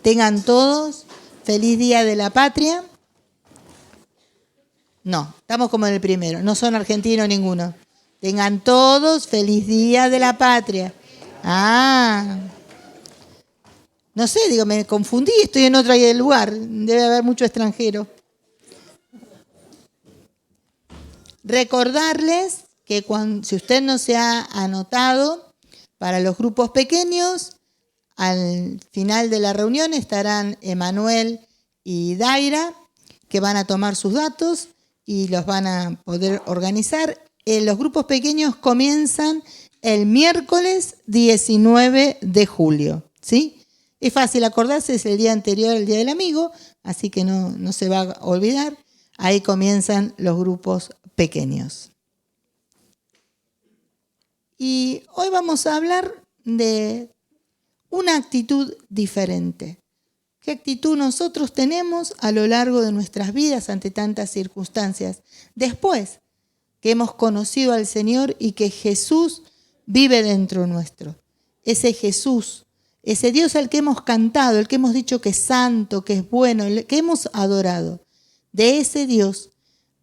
Tengan todos feliz Día de la Patria. No, estamos como en el primero, no son argentinos ninguno. Tengan todos feliz Día de la Patria. No sé, digo, me confundí, estoy en otro lugar, debe haber mucho extranjero. Recordarles que si usted no se ha anotado para los grupos pequeños, al final de la reunión estarán Emanuel y Daira, que van a tomar sus datos y los van a poder organizar. Los grupos pequeños comienzan el miércoles 19 de julio, ¿sí? Es fácil acordarse, es el día anterior al Día del Amigo, así que no se va a olvidar. Ahí comienzan los grupos pequeños. Y hoy vamos a hablar de una actitud diferente. ¿Qué actitud nosotros tenemos a lo largo de nuestras vidas ante tantas circunstancias? Después que hemos conocido al Señor y que Jesús vive dentro nuestro. Ese Jesús, ese Dios al que hemos cantado, el que hemos dicho que es santo, que es bueno, el que hemos adorado. De ese Dios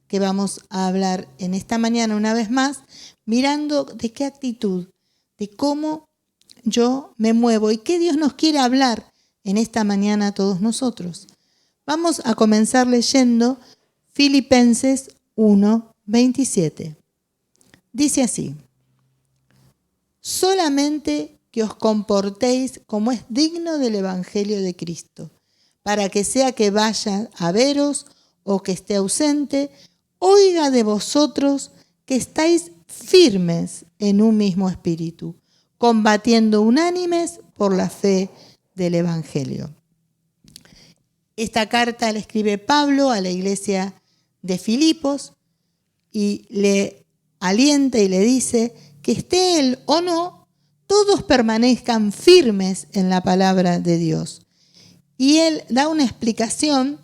que vamos a hablar en esta mañana una vez más, mirando de qué actitud, de cómo yo me muevo y qué Dios nos quiere hablar en esta mañana a todos nosotros. Vamos a comenzar leyendo Filipenses 1:27. Dice así: solamente que os comportéis como es digno del Evangelio de Cristo, para que sea que vaya a veros o que esté ausente, oiga de vosotros que estáis firmes en un mismo espíritu, combatiendo unánimes por la fe del Evangelio. Esta carta la escribe Pablo a la iglesia de Filipos y le alienta y le dice que esté él o no, todos permanezcan firmes en la palabra de Dios. Y él da una explicación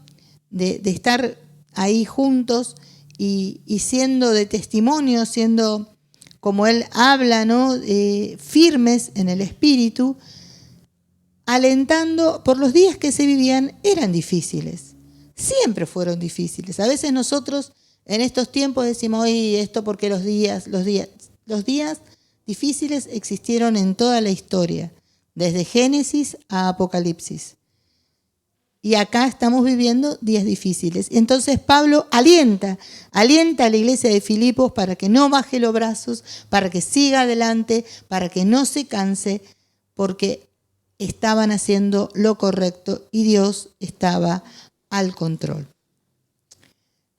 de estar ahí juntos y siendo de testimonio, siendo como él habla, ¿no? Firmes en el espíritu, alentando por los días que se vivían. Eran difíciles, siempre fueron difíciles. A veces nosotros en estos tiempos decimos, oye, esto porque los días difíciles existieron en toda la historia, desde Génesis a Apocalipsis. Y acá estamos viviendo días difíciles. Entonces Pablo alienta a la iglesia de Filipos para que no baje los brazos, para que siga adelante, para que no se canse, porque estaban haciendo lo correcto y Dios estaba al control.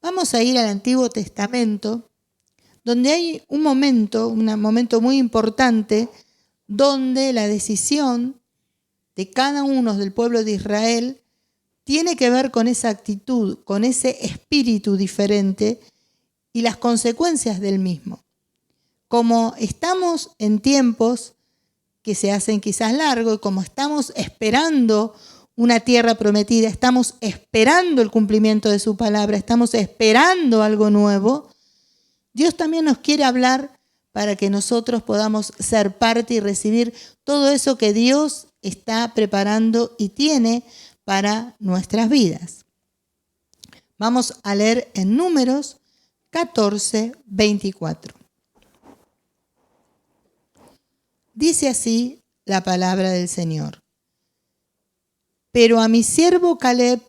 Vamos a ir al Antiguo Testamento, donde hay un momento muy importante, donde la decisión de cada uno del pueblo de Israel tiene que ver con esa actitud, con ese espíritu diferente y las consecuencias del mismo. Como estamos en tiempos que se hacen quizás largos y como estamos esperando una tierra prometida, estamos esperando el cumplimiento de su palabra, estamos esperando algo nuevo, Dios también nos quiere hablar para que nosotros podamos ser parte y recibir todo eso que Dios está preparando y tiene para nuestras vidas. Vamos a leer en Números 14:24. Dice así la palabra del Señor: pero a mi siervo Caleb,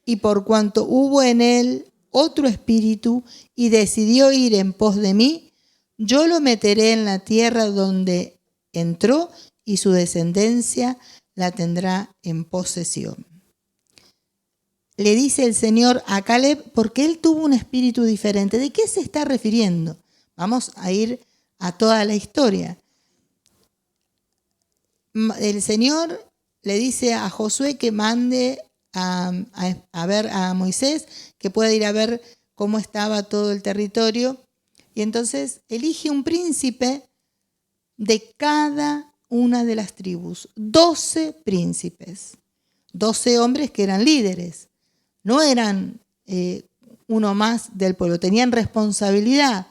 y por cuanto hubo en él otro espíritu y decidió ir en pos de mí, yo lo meteré en la tierra donde entró y su descendencia la tendrá en posesión. Le dice el Señor a Caleb porque él tuvo un espíritu diferente. ¿De qué se está refiriendo? Vamos a ir a toda la historia. El Señor le dice a Josué que mande a ver a Moisés, que pueda ir a ver cómo estaba todo el territorio. Y entonces elige un príncipe de cada una de las tribus, 12 príncipes, 12 hombres que eran líderes, no eran uno más del pueblo, tenían responsabilidad,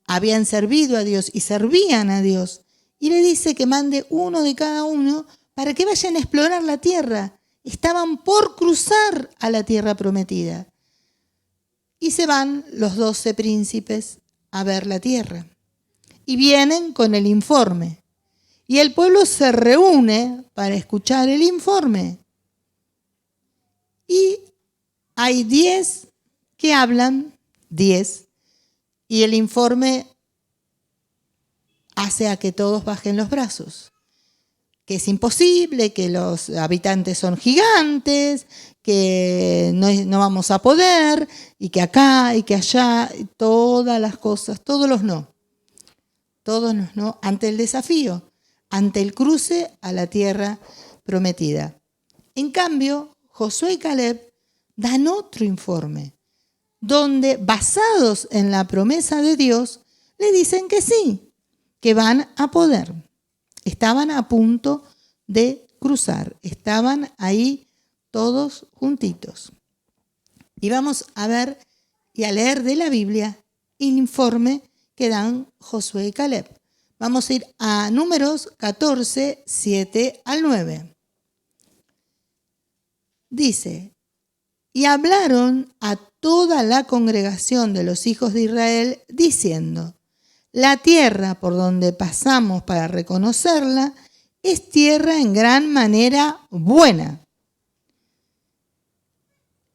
habían servido a Dios y servían a Dios. Y le dice que mande uno de cada uno para que vayan a explorar la tierra. Estaban por cruzar a la tierra prometida. Y se van los 12 príncipes a ver la tierra. Y vienen con el informe. Y el pueblo se reúne para escuchar el informe. Y hay 10 que hablan, 10, y el informe hace a que todos bajen los brazos. Que es imposible, que los habitantes son gigantes, que no vamos a poder, y que acá y que allá, y todas las cosas, todos los no ante el desafío, ante el cruce a la tierra prometida. En cambio, Josué y Caleb dan otro informe, donde basados en la promesa de Dios, le dicen que sí, que van a poder. Estaban a punto de cruzar, estaban ahí todos juntitos. Y vamos a ver y a leer de la Biblia el informe que dan Josué y Caleb. Vamos a ir a Números 14, 7 al 9. Dice, y hablaron a toda la congregación de los hijos de Israel, diciendo, la tierra por donde pasamos para reconocerla es tierra en gran manera buena.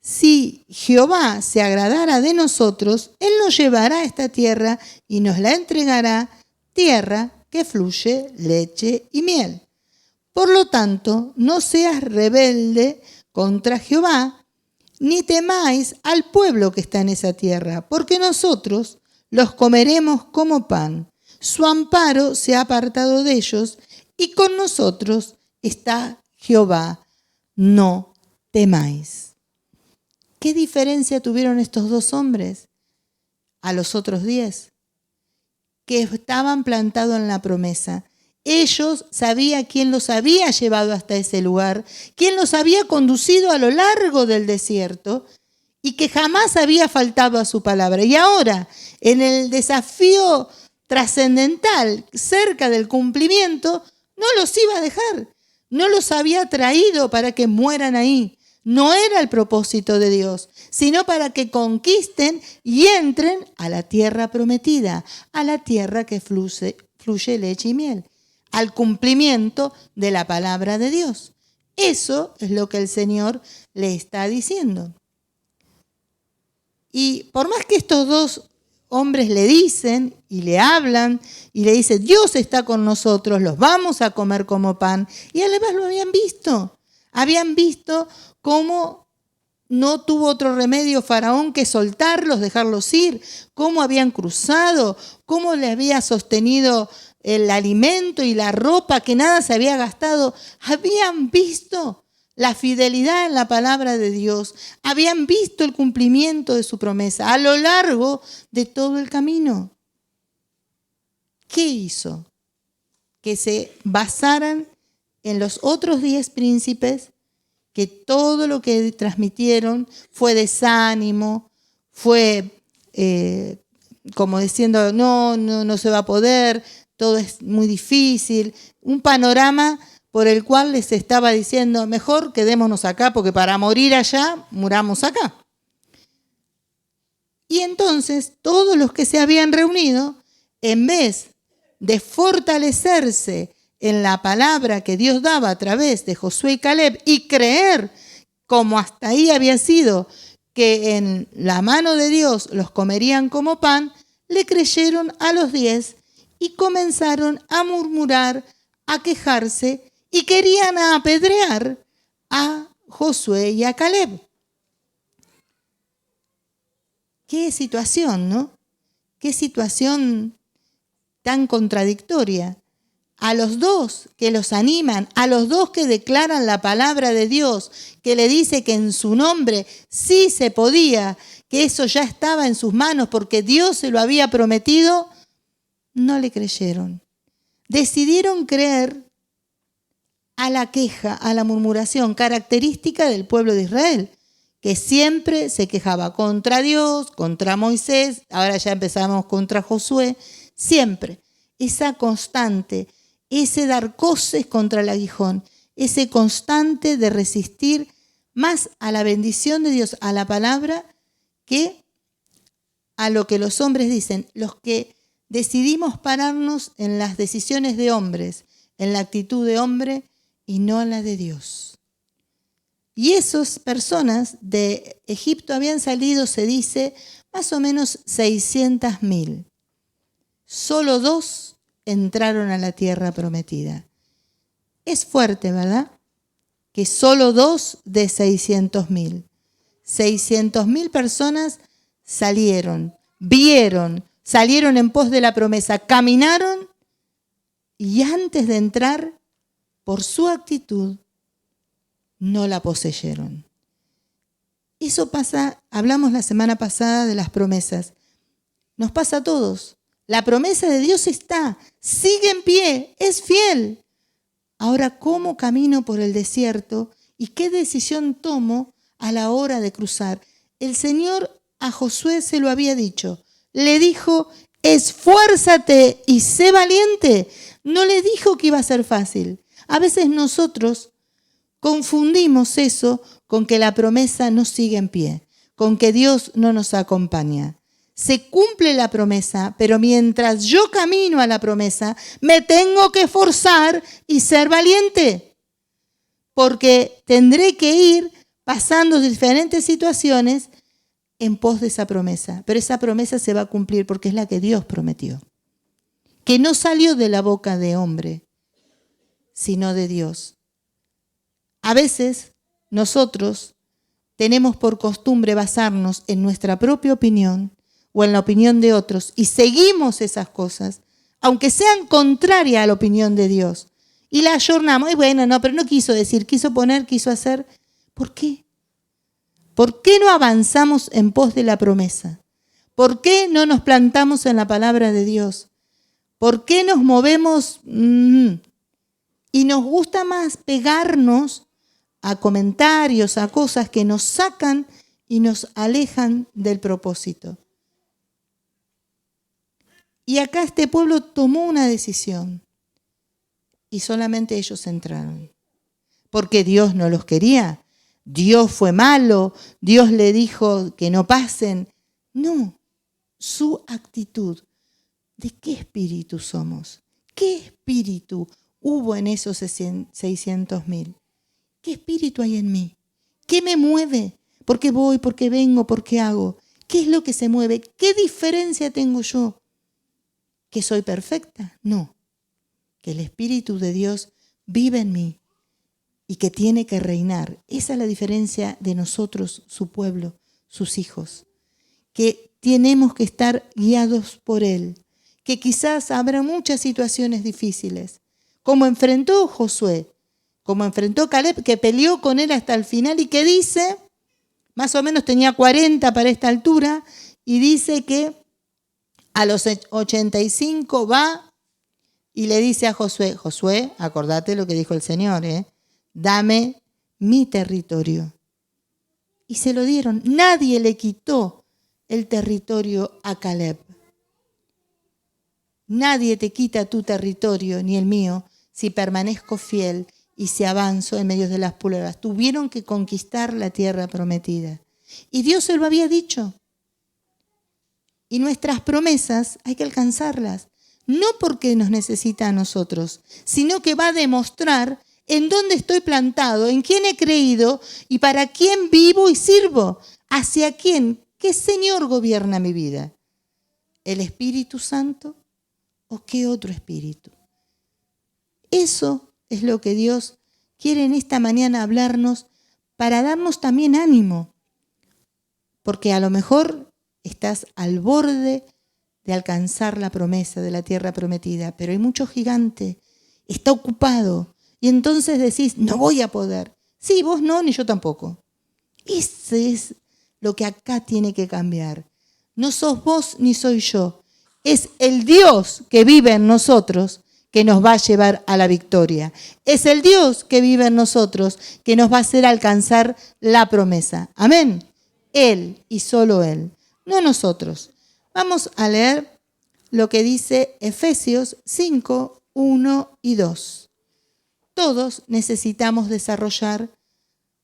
Si Jehová se agradara de nosotros, Él nos llevará a esta tierra y nos la entregará, tierra que fluye leche y miel. Por lo tanto, no seas rebelde contra Jehová, ni temáis al pueblo que está en esa tierra, porque nosotros los comeremos como pan. Su amparo se ha apartado de ellos, y con nosotros está Jehová. No temáis. ¿Qué diferencia tuvieron estos 2 hombres a los otros 10? Que estaban plantados en la promesa. Ellos sabían quién los había llevado hasta ese lugar, quién los había conducido a lo largo del desierto y que jamás había faltado a su palabra. Y ahora, en el desafío trascendental, cerca del cumplimiento, no los iba a dejar. No los había traído para que mueran ahí. No era el propósito de Dios, sino para que conquisten y entren a la tierra prometida, a la tierra que fluye leche y miel, al cumplimiento de la palabra de Dios. Eso es lo que el Señor le está diciendo. Y por más que estos 2 hombres le dicen y le hablan y le dicen, Dios está con nosotros, los vamos a comer como pan, y además lo habían visto. Habían visto cómo no tuvo otro remedio Faraón que soltarlos, dejarlos ir, cómo habían cruzado, cómo le había sostenido el alimento y la ropa, que nada se había gastado. Habían visto la fidelidad en la palabra de Dios, habían visto el cumplimiento de su promesa a lo largo de todo el camino. ¿Qué hizo? Que se basaran en los otros 10 príncipes, que todo lo que transmitieron fue desánimo, fue como diciendo, no se va a poder, todo es muy difícil, un panorama por el cual les estaba diciendo, mejor quedémonos acá, porque para morir allá, muramos acá. Y entonces todos los que se habían reunido, en vez de fortalecerse en la palabra que Dios daba a través de Josué y Caleb y creer, como hasta ahí había sido, que en la mano de Dios los comerían como pan, le creyeron a los 10 y comenzaron a murmurar, a quejarse y querían apedrear a Josué y a Caleb. Qué situación, ¿no? Qué situación tan contradictoria. A los 2 que los animan, a los 2 que declaran la palabra de Dios, que le dice que en su nombre sí se podía, que eso ya estaba en sus manos porque Dios se lo había prometido, no le creyeron. Decidieron creer a la queja, a la murmuración, característica del pueblo de Israel, que siempre se quejaba contra Dios, contra Moisés, ahora ya empezamos contra Josué, siempre esa constante, ese dar coces contra el aguijón, ese constante de resistir más a la bendición de Dios, a la palabra, que a lo que los hombres dicen. Los que decidimos pararnos en las decisiones de hombres, en la actitud de hombre y no en la de Dios. Y esas personas de Egipto habían salido, se dice, más o menos 600.000. Solo 2 entraron a la tierra prometida. Es fuerte, ¿verdad? Que solo 2 de 600.000. 600.000 personas salieron, vieron, salieron en pos de la promesa, caminaron y antes de entrar, por su actitud, no la poseyeron. Eso pasa, hablamos la semana pasada de las promesas. Nos pasa a todos. La promesa de Dios está, sigue en pie, es fiel. Ahora, ¿cómo camino por el desierto y qué decisión tomo a la hora de cruzar? El Señor a Josué se lo había dicho. Le dijo, esfuérzate y sé valiente. No le dijo que iba a ser fácil. A veces nosotros confundimos eso con que la promesa no sigue en pie, con que Dios no nos acompaña. Se cumple la promesa, pero mientras yo camino a la promesa, me tengo que esforzar y ser valiente, porque tendré que ir pasando diferentes situaciones en pos de esa promesa. Pero esa promesa se va a cumplir porque es la que Dios prometió, que no salió de la boca de hombre, sino de Dios. A veces nosotros tenemos por costumbre basarnos en nuestra propia opinión o en la opinión de otros y seguimos esas cosas, aunque sean contrarias a la opinión de Dios, y la ayornamos. Y bueno, no, pero no quiso decir, quiso poner, quiso hacer. ¿Por qué? ¿Por qué no avanzamos en pos de la promesa? ¿Por qué no nos plantamos en la palabra de Dios? ¿Por qué nos movemos y nos gusta más pegarnos a comentarios, a cosas que nos sacan y nos alejan del propósito? Y acá este pueblo tomó una decisión y solamente ellos entraron. Porque Dios no los quería, Dios fue malo, Dios le dijo que no pasen. No, su actitud. ¿De qué espíritu somos? ¿Qué espíritu hubo en esos 600.000? ¿Qué espíritu hay en mí? ¿Qué me mueve? ¿Por qué voy? ¿Por qué vengo? ¿Por qué hago? ¿Qué es lo que se mueve? ¿Qué diferencia tengo yo? ¿Que soy perfecta? No. Que el Espíritu de Dios vive en mí y que tiene que reinar. Esa es la diferencia de nosotros, su pueblo, sus hijos. Que tenemos que estar guiados por Él. Que quizás habrá muchas situaciones difíciles. Como enfrentó Josué, como enfrentó Caleb, que peleó con él hasta el final y que dice, más o menos tenía 40 para esta altura, y dice que a los 85 va y le dice a Josué, Josué, acordate lo que dijo el Señor, dame mi territorio. Y se lo dieron. Nadie le quitó el territorio a Caleb. Nadie te quita tu territorio, ni el mío, si permanezco fiel y si avanzo en medio de las pruebas. Tuvieron que conquistar la tierra prometida. Y Dios se lo había dicho. Y nuestras promesas hay que alcanzarlas. No porque nos necesita a nosotros, sino que va a demostrar en dónde estoy plantado, en quién he creído y para quién vivo y sirvo. ¿Hacia quién? ¿Qué Señor gobierna mi vida? ¿El Espíritu Santo o qué otro espíritu? Eso es lo que Dios quiere en esta mañana hablarnos para darnos también ánimo. Porque a lo mejor estás al borde de alcanzar la promesa de la tierra prometida, pero hay mucho gigante, está ocupado. Y entonces decís, no voy a poder. Sí, vos no, ni yo tampoco. Ese es lo que acá tiene que cambiar. No sos vos ni soy yo. Es el Dios que vive en nosotros que nos va a llevar a la victoria. Es el Dios que vive en nosotros que nos va a hacer alcanzar la promesa. Amén. Él y solo Él, no nosotros. Vamos a leer lo que dice Efesios 5, 1 y 2. todos necesitamos desarrollar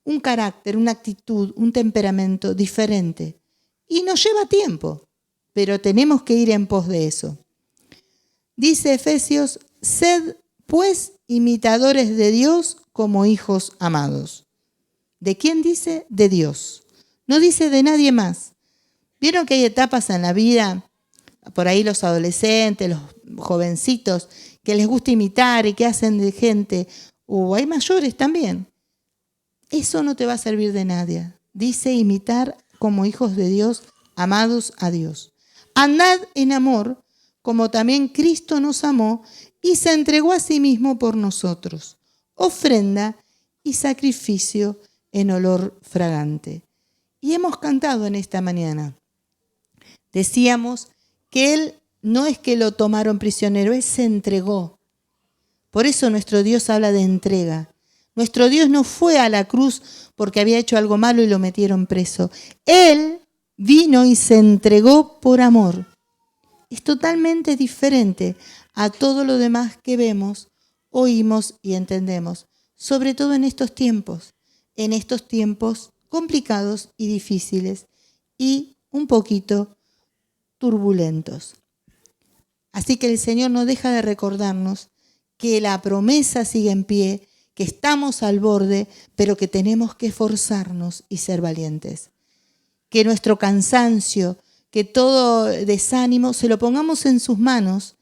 un carácter, una actitud, un temperamento diferente. Y nos lleva tiempo, pero tenemos que ir en pos de eso. Dice Efesios, sed pues imitadores de Dios como hijos amados. ¿De quién dice? De Dios. No dice de nadie más. ¿Vieron que hay etapas en la vida, por ahí los adolescentes, los jovencitos, que les gusta imitar y que hacen de gente, o hay mayores también? Eso no te va a servir de nada. Dice imitar como hijos de Dios, amados a Dios. Andad en amor, como también Cristo nos amó y se entregó a sí mismo por nosotros, ofrenda y sacrificio en olor fragante. Y hemos cantado en esta mañana. Decíamos que Él no es que lo tomaron prisionero, Él se entregó. Por eso nuestro Dios habla de entrega. Nuestro Dios no fue a la cruz porque había hecho algo malo y lo metieron preso. Él vino y se entregó por amor. Es totalmente diferente a todo lo demás que vemos, oímos y entendemos, sobre todo en estos tiempos complicados y difíciles y un poquito turbulentos. Así que el Señor no deja de recordarnos que la promesa sigue en pie, que estamos al borde, pero que tenemos que esforzarnos y ser valientes. Que nuestro cansancio, que todo desánimo, se lo pongamos en sus manos,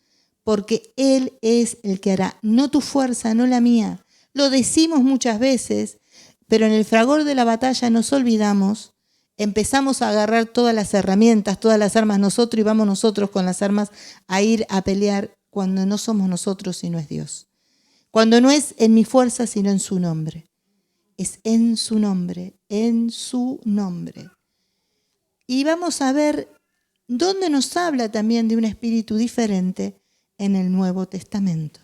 porque Él es el que hará, no tu fuerza, no la mía. Lo decimos muchas veces, pero en el fragor de la batalla nos olvidamos, empezamos a agarrar todas las herramientas, todas las armas nosotros y vamos nosotros con las armas a ir a pelear cuando no somos nosotros sino es Dios. Cuando no es en mi fuerza sino en su nombre. Es en su nombre, en su nombre. Y vamos a ver dónde nos habla también de un espíritu diferente en el Nuevo Testamento.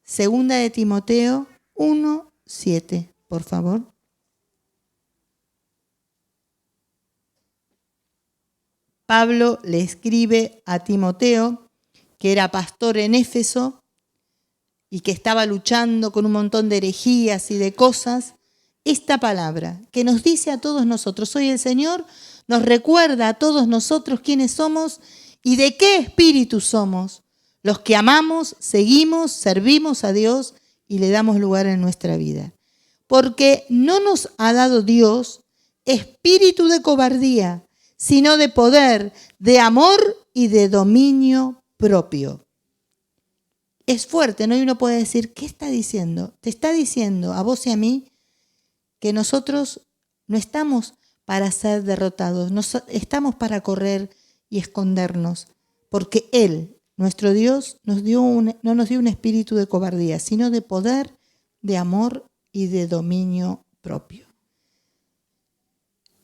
Segunda de Timoteo 1:7, por favor. Pablo le escribe a Timoteo, que era pastor en Éfeso y que estaba luchando con un montón de herejías y de cosas, esta palabra que nos dice a todos nosotros, hoy el Señor nos recuerda a todos nosotros quiénes somos y de qué espíritu somos, los que amamos, seguimos, servimos a Dios y le damos lugar en nuestra vida. Porque no nos ha dado Dios espíritu de cobardía, sino de poder, de amor y de dominio propio. Es fuerte, ¿no? Y uno puede decir, ¿qué está diciendo? Te está diciendo a vos y a mí que nosotros no estamos para ser derrotados, estamos para correr y escondernos, porque Él, nuestro Dios, no nos dio un espíritu de cobardía, sino de poder, de amor y de dominio propio.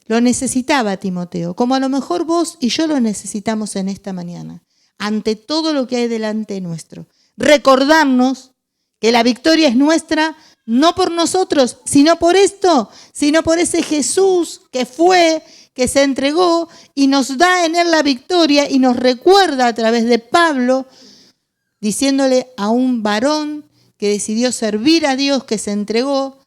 Lo necesitaba Timoteo, como a lo mejor vos y yo lo necesitamos en esta mañana, ante todo lo que hay delante nuestro. Recordarnos que la victoria es nuestra, no por nosotros, sino por esto, sino por ese Jesús que fue, que se entregó y nos da en Él la victoria y nos recuerda a través de Pablo, diciéndole a un varón que decidió servir a Dios, que se entregó,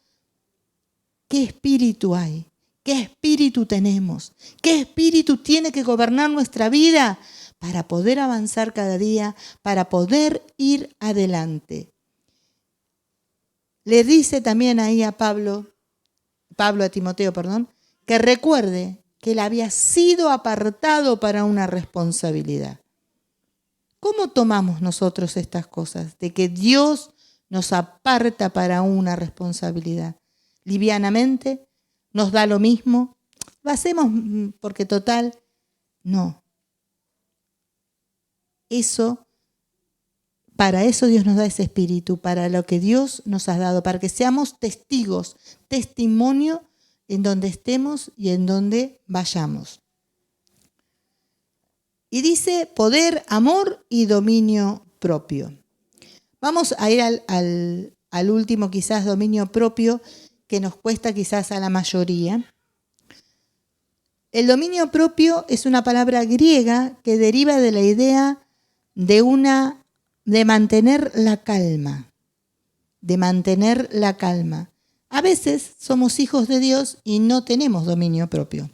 ¿qué espíritu hay? ¿Qué espíritu tenemos? ¿Qué espíritu tiene que gobernar nuestra vida para poder avanzar cada día, para poder ir adelante? Le dice también ahí a Pablo a Timoteo, que recuerde que él había sido apartado para una responsabilidad. ¿Cómo tomamos nosotros estas cosas? De que Dios nos aparta para una responsabilidad. ¿Livianamente? ¿Nos da lo mismo? ¿Lo hacemos porque total? No. Para eso Dios nos da ese espíritu, para lo que Dios nos ha dado, para que seamos testigos, testimonio en donde estemos y en donde vayamos. Y dice poder, amor y dominio propio. Vamos a ir al último quizás dominio propio que nos cuesta quizás a la mayoría. El dominio propio es una palabra griega que deriva de la idea de mantener la calma. de mantener la calma. A veces somos hijos de Dios y no tenemos dominio propio.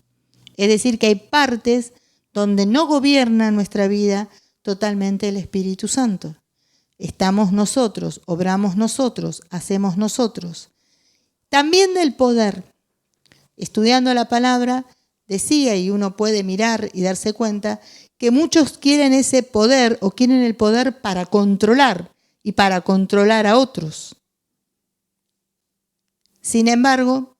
Es decir, que hay partes donde no gobierna nuestra vida totalmente el Espíritu Santo. Estamos nosotros, obramos nosotros, hacemos nosotros. También del poder. Estudiando la palabra, decía, y uno puede mirar y darse cuenta, que muchos quieren ese poder o quieren el poder para controlar y para controlar a otros. Sin embargo,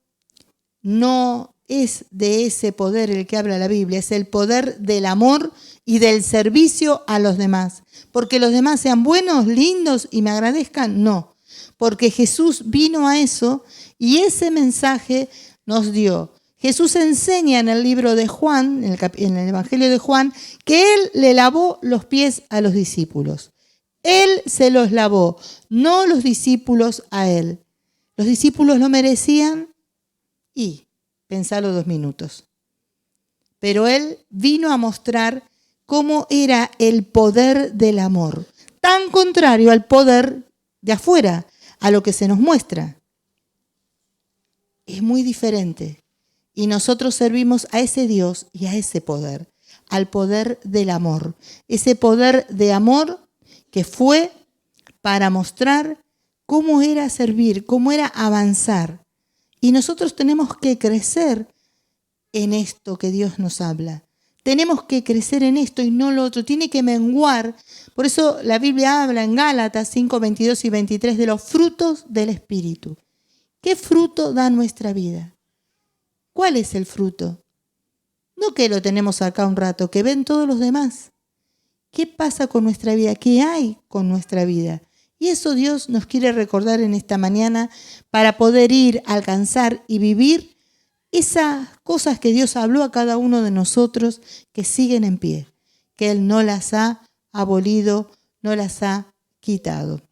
no es de ese poder el que habla la Biblia, es el poder del amor y del servicio a los demás. Porque los demás sean buenos, lindos y me agradezcan, no. Porque Jesús vino a eso y ese mensaje nos dio. Jesús enseña en el libro de Juan, en el Evangelio de Juan, que Él le lavó los pies a los discípulos. Él se los lavó, no los discípulos a Él. ¿Los discípulos lo merecían? Y pensalo 2 minutos. Pero Él vino a mostrar cómo era el poder del amor, tan contrario al poder de afuera, a lo que se nos muestra. Es muy diferente. Y nosotros servimos a ese Dios y a ese poder, al poder del amor. Ese poder de amor que fue para mostrar cómo era servir, cómo era avanzar. Y nosotros tenemos que crecer en esto que Dios nos habla. Tenemos que crecer en esto y no lo otro. Tiene que menguar. Por eso la Biblia habla en Gálatas 5, 22 y 23 de los frutos del Espíritu. ¿Qué fruto da nuestra vida? ¿Cuál es el fruto? No que lo tenemos acá un rato, que ven todos los demás. ¿Qué pasa con nuestra vida? ¿Qué hay con nuestra vida? Y eso Dios nos quiere recordar en esta mañana para poder ir, alcanzar y vivir esas cosas que Dios habló a cada uno de nosotros que siguen en pie, que Él no las ha abolido, no las ha quitado.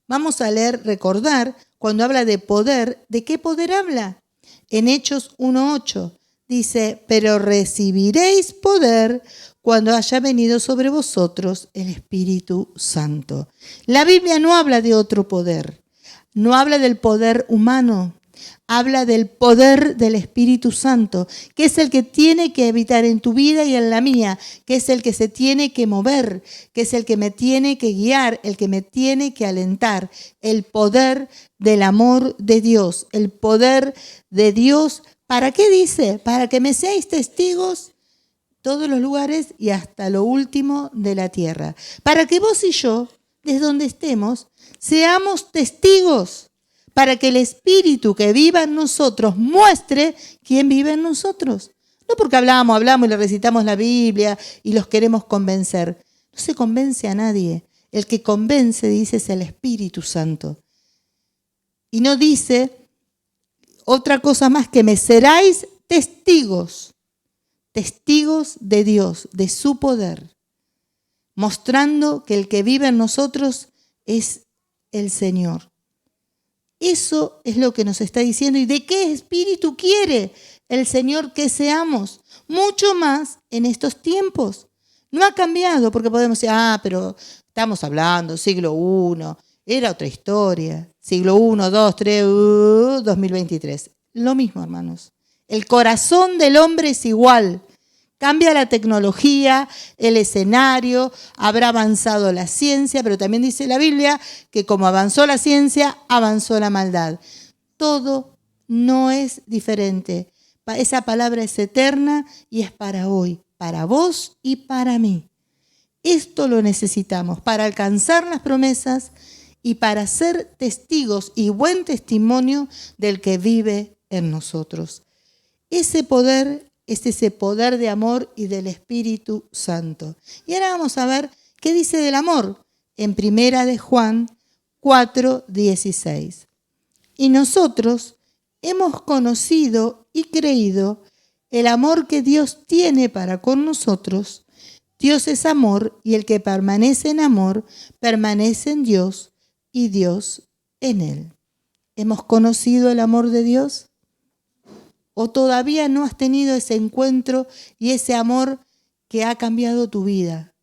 Vamos a leer, recordar, cuando habla de poder, ¿de qué poder habla? En Hechos 1:8 dice, pero recibiréis poder cuando haya venido sobre vosotros el Espíritu Santo. La Biblia no habla de otro poder, no habla del poder humano, habla del poder del Espíritu Santo, que es el que tiene que habitar en tu vida y en la mía, que es el que se tiene que mover, que es el que me tiene que guiar, el que me tiene que alentar. El poder del amor de Dios, el poder de Dios. ¿Para qué dice? Para que me seáis testigos todos los lugares y hasta lo último de la tierra. Para que vos y yo, desde donde estemos, seamos testigos. Para que el Espíritu que viva en nosotros muestre quién vive en nosotros. No porque hablamos y le recitamos la Biblia y los queremos convencer. No se convence a nadie. El que convence, dice, es el Espíritu Santo. Y no dice otra cosa más que me seráis testigos. Testigos de Dios, de su poder. Mostrando que el que vive en nosotros es el Señor. Eso es lo que nos está diciendo. ¿Y de qué espíritu quiere el Señor que seamos? Mucho más en estos tiempos. No ha cambiado, porque podemos decir, pero estamos hablando, siglo I, era otra historia. Siglo I, II, III, 2023. Lo mismo, hermanos. El corazón del hombre es igual. Cambia la tecnología, el escenario, habrá avanzado la ciencia, pero también dice la Biblia que como avanzó la ciencia, avanzó la maldad. Todo no es diferente. Esa palabra es eterna y es para hoy, para vos y para mí. Esto lo necesitamos para alcanzar las promesas y para ser testigos y buen testimonio del que vive en nosotros. Ese poder es ese poder de amor y del Espíritu Santo. Y ahora vamos a ver qué dice del amor en 1 de Juan 4:16. Y nosotros hemos conocido y creído el amor que Dios tiene para con nosotros. Dios es amor y el que permanece en amor permanece en Dios y Dios en él. ¿Hemos conocido el amor de Dios? ¿O todavía no has tenido ese encuentro y ese amor que ha cambiado tu vida?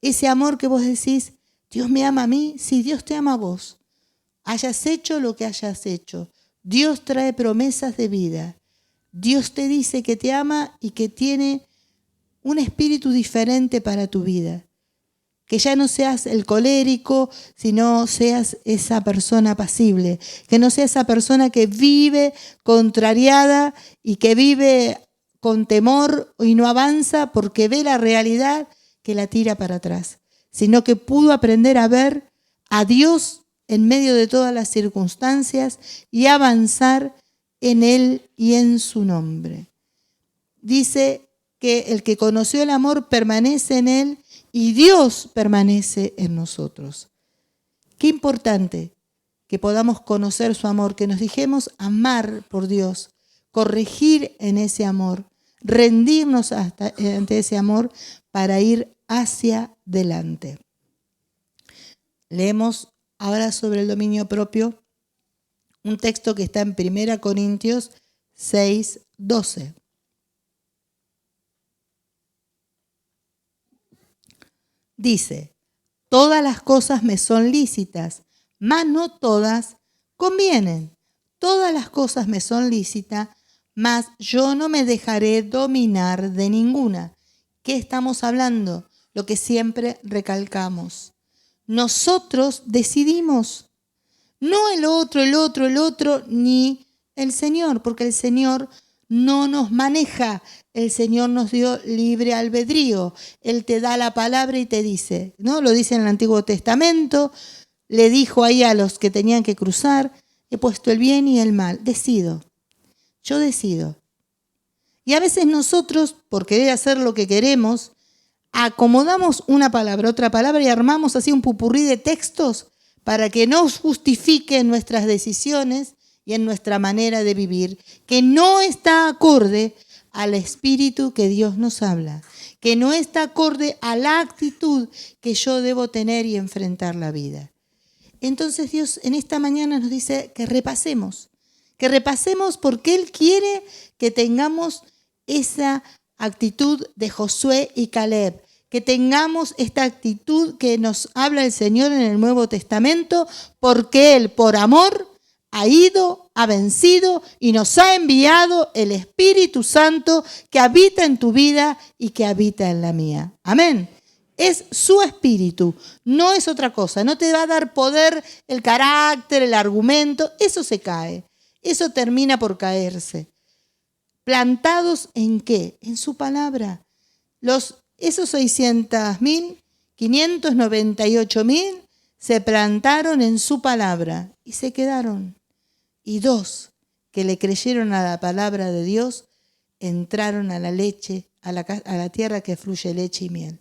Ese amor que vos decís, Dios me ama a mí, sí, Dios te ama a vos. hayas hecho lo que hayas hecho, Dios trae promesas de vida. Dios te dice que te ama y que tiene un espíritu diferente para tu vida. Que ya no seas el colérico, sino seas esa persona apacible. Que no seas esa persona que vive contrariada y que vive con temor y no avanza porque ve la realidad que la tira para atrás. Sino que pudo aprender a ver a Dios en medio de todas las circunstancias y avanzar en Él y en su nombre. Dice que el que conoció el amor permanece en Él y Dios permanece en nosotros. Qué importante que podamos conocer su amor, que nos dejemos amar por Dios, corregir en ese amor, rendirnos ante ese amor para ir hacia adelante. Leemos ahora sobre el dominio propio un texto que está en 1 Corintios 6:12. Dice, todas las cosas me son lícitas, mas no todas convienen. Todas las cosas me son lícitas, mas yo no me dejaré dominar de ninguna. ¿Qué estamos hablando? Lo que siempre recalcamos. Nosotros decidimos, no el otro, ni el Señor, porque el Señor no nos maneja. El Señor nos dio libre albedrío. Él te da la palabra y te dice, ¿no? Lo dice en el Antiguo Testamento, le dijo ahí a los que tenían que cruzar, he puesto el bien y el mal, decido, yo decido. Y a veces nosotros, por querer hacer lo que queremos, acomodamos una palabra, otra palabra y armamos así un pupurrí de textos para que nos justifiquen nuestras decisiones y en nuestra manera de vivir, que no está acorde al espíritu que Dios nos habla, que no está acorde a la actitud que yo debo tener y enfrentar la vida. Entonces Dios en esta mañana nos dice que repasemos porque Él quiere que tengamos esa actitud de Josué y Caleb, que tengamos esta actitud que nos habla el Señor en el Nuevo Testamento, porque Él por amor ha ido, ha vencido y nos ha enviado el Espíritu Santo que habita en tu vida y que habita en la mía. Amén. Es su espíritu, no es otra cosa. No te va a dar poder el carácter, el argumento. Eso se cae. Eso termina por caerse. ¿Plantados en qué? En su palabra. Esos 600.000, 598.000 se plantaron en su palabra y se quedaron. Y 2 que le creyeron a la palabra de Dios entraron a la leche, a la tierra que fluye leche y miel.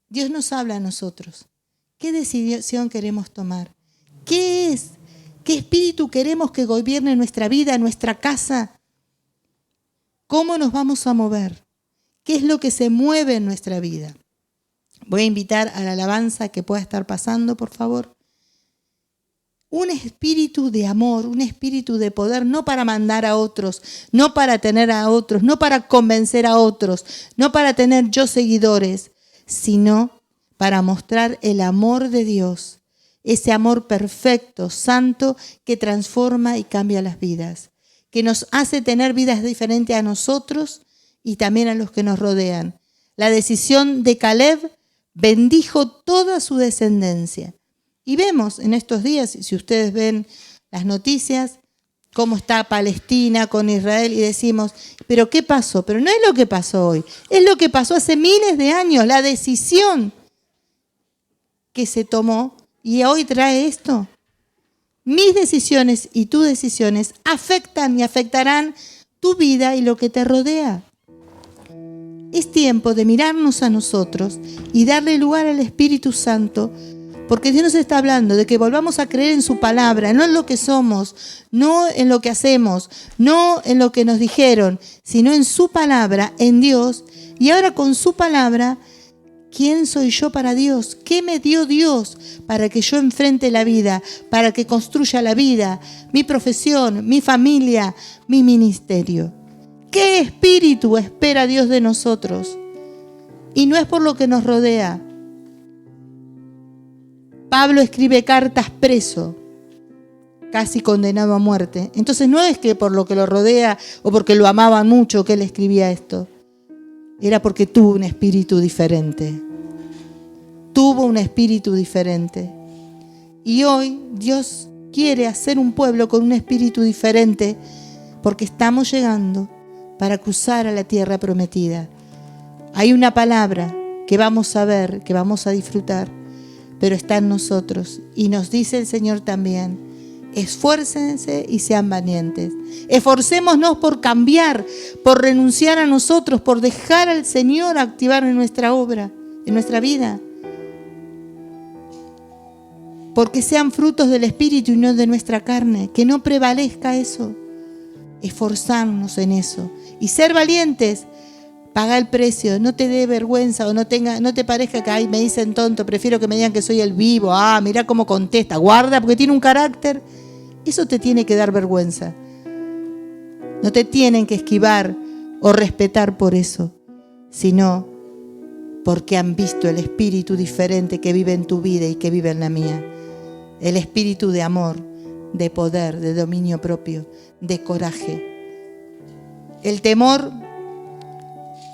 Dios nos habla a nosotros. ¿Qué decisión queremos tomar? ¿Qué es? ¿Qué espíritu queremos que gobierne nuestra vida, nuestra casa? ¿Cómo nos vamos a mover? ¿Qué es lo que se mueve en nuestra vida? Voy a invitar a la alabanza que pueda estar pasando, por favor. Un espíritu de amor, un espíritu de poder, no para mandar a otros, no para tener a otros, no para convencer a otros, no para tener yo seguidores, sino para mostrar el amor de Dios, ese amor perfecto, santo, que transforma y cambia las vidas, que nos hace tener vidas diferentes a nosotros y también a los que nos rodean. La decisión de Caleb bendijo toda su descendencia. Y vemos en estos días, si ustedes ven las noticias, cómo está Palestina con Israel y decimos, ¿pero qué pasó? Pero no es lo que pasó hoy, es lo que pasó hace miles de años, la decisión que se tomó y hoy trae esto. Mis decisiones y tus decisiones afectan y afectarán tu vida y lo que te rodea. Es tiempo de mirarnos a nosotros y darle lugar al Espíritu Santo, porque Dios nos está hablando de que volvamos a creer en su palabra, no en lo que somos, no en lo que hacemos, no en lo que nos dijeron, sino en su palabra, en Dios. Y ahora con su palabra, ¿quién soy yo para Dios? ¿Qué me dio Dios para que yo enfrente la vida, para que construya la vida, mi profesión, mi familia, mi ministerio? ¿Qué espíritu espera Dios de nosotros? Y no es por lo que nos rodea. Pablo escribe cartas preso, casi condenado a muerte. Entonces no es que por lo que lo rodea o porque lo amaban mucho que él escribía esto. Era porque tuvo un espíritu diferente. Tuvo un espíritu diferente. Y hoy Dios quiere hacer un pueblo con un espíritu diferente porque estamos llegando para cruzar a la tierra prometida. Hay una palabra que vamos a ver, que vamos a disfrutar, pero está en nosotros. Y nos dice el Señor también: esfuércense y sean valientes. Esforcémonos por cambiar, por renunciar a nosotros, por dejar al Señor activar en nuestra obra, en nuestra vida. Porque sean frutos del Espíritu y no de nuestra carne. Que no prevalezca eso. Esforzarnos en eso. Y ser valientes. Paga el precio. No te dé vergüenza o no te parezca que ay, me dicen tonto. Prefiero que me digan que soy el vivo. Ah, mira cómo contesta. Guarda porque tiene un carácter. Eso te tiene que dar vergüenza. No te tienen que esquivar o respetar por eso, sino porque han visto el espíritu diferente que vive en tu vida y que vive en la mía. El espíritu de amor, de poder, de dominio propio, de coraje. El temor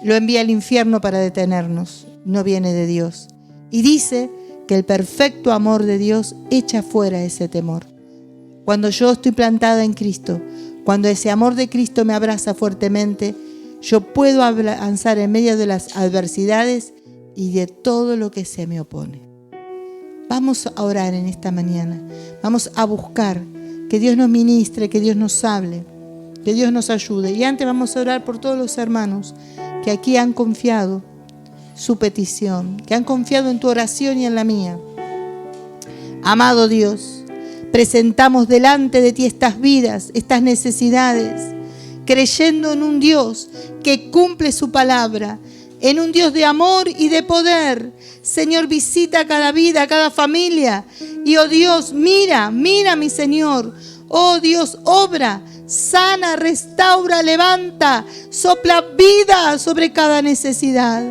lo envía al infierno para detenernos, no viene de Dios. Y dice que el perfecto amor de Dios echa fuera ese temor. Cuando yo estoy plantada en Cristo, cuando ese amor de Cristo me abraza fuertemente, yo puedo avanzar en medio de las adversidades y de todo lo que se me opone. Vamos a orar en esta mañana. Vamos a buscar que Dios nos ministre, que Dios nos hable, que Dios nos ayude. Y antes vamos a orar por todos los hermanos que aquí han confiado su petición, que han confiado en tu oración y en la mía. Amado Dios, presentamos delante de ti estas vidas, estas necesidades, creyendo en un Dios que cumple su palabra, en un Dios de amor y de poder. Señor, visita cada vida, cada familia. Y oh Dios, mira mi Señor. Oh Dios, obra, sana, restaura, levanta, sopla vida sobre cada necesidad.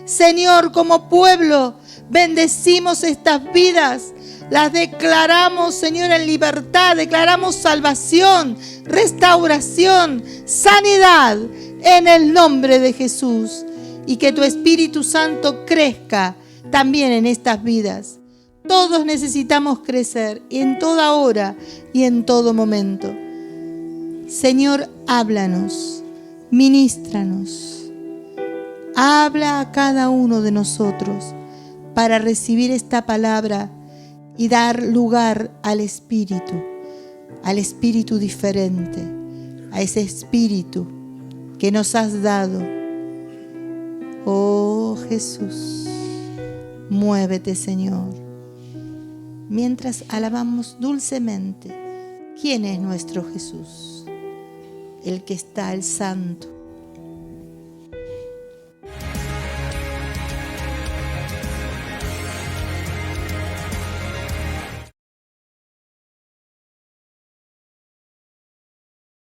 Señor, como pueblo, bendecimos estas vidas. Las declaramos, Señor, en libertad. Declaramos salvación, restauración, sanidad en el nombre de Jesús. Y que tu Espíritu Santo crezca también en estas vidas. Todos necesitamos crecer en toda hora y en todo momento. Señor, háblanos, ministranos. Habla a cada uno de nosotros para recibir esta palabra y dar lugar al Espíritu diferente, a ese Espíritu que nos has dado. Oh Jesús, muévete, Señor. Mientras alabamos dulcemente, ¿quién es nuestro Jesús? El que está, el Santo,